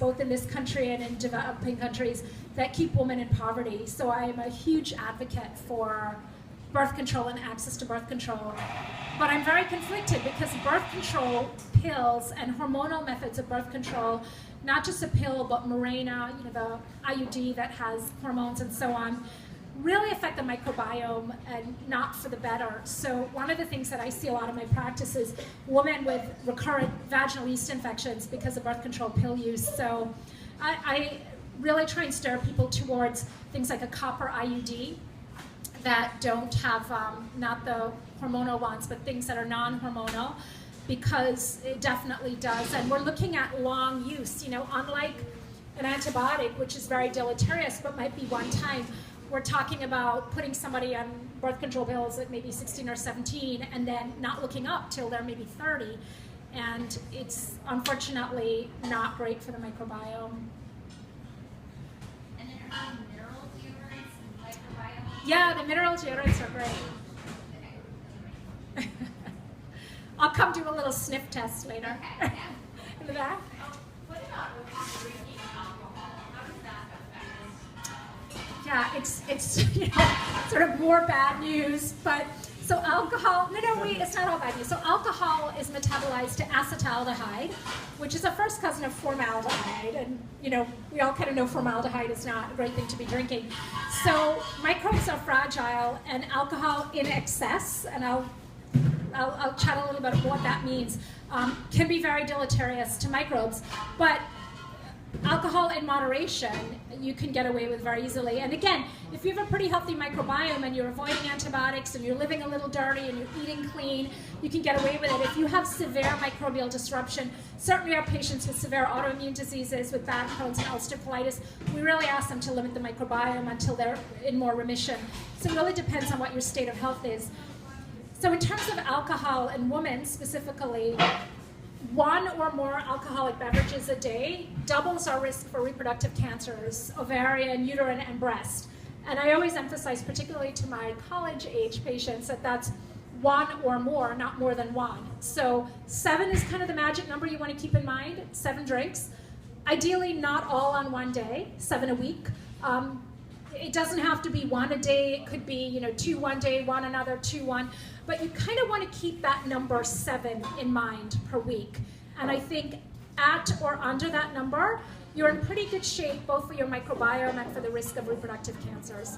both in this country and in developing countries, that keep women in poverty. So I am a huge advocate for birth control and access to birth control. But I'm very conflicted because birth control pills and hormonal methods of birth control, not just a pill, but Mirena, the IUD that has hormones and so on, really affect the microbiome and not for the better. So one of the things that I see a lot in my practice is women with recurrent vaginal yeast infections because of birth control pill use. So I really try and steer people towards things like a copper IUD that don't have, not the hormonal ones, but things that are non-hormonal, because it definitely does. And we're looking at long use, unlike an antibiotic, which is very deleterious, but might be one time. We're talking about putting somebody on birth control pills at maybe 16 or 17 and then not looking up till they're maybe 30. And it's unfortunately not great for the microbiome. And then mineral deodorants and microbiome? Yeah, the mineral deodorants are great. I'll come do a little sniff test later. Okay, yeah. In the back. What about drinking alcohol? How does that affect? Yeah, it's sort of more bad news, but so alcohol, it's not all bad news. So alcohol is metabolized to acetaldehyde, which is a first cousin of formaldehyde, and we all kind of know formaldehyde is not a great thing to be drinking. So microbes are fragile, and alcohol in excess, and I'll chat a little bit about what that means, can be very deleterious to microbes, but alcohol in moderation you can get away with very easily. And again, if you have a pretty healthy microbiome and you're avoiding antibiotics and you're living a little dirty and you're eating clean, you can get away with it. If you have severe microbial disruption, certainly our patients with severe autoimmune diseases, with bad Crohn's and ulcerative colitis, we really ask them to limit the microbiome until they're in more remission. So it really depends on what your state of health is. So in terms of alcohol in women specifically, 1 or more alcoholic beverages a day doubles our risk for reproductive cancers, ovarian, uterine, and breast. And I always emphasize, particularly to my college-age patients, that that's 1 or more, not more than 1. So 7 is kind of the magic number you want to keep in mind, 7 drinks. Ideally, not all on one day, 7 a week. It doesn't have to be 1 a day. It could be 2 one day, 1 another, 2 1. But you kind of want to keep that number 7 in mind per week. And I think at or under that number, you're in pretty good shape both for your microbiome and for the risk of reproductive cancers.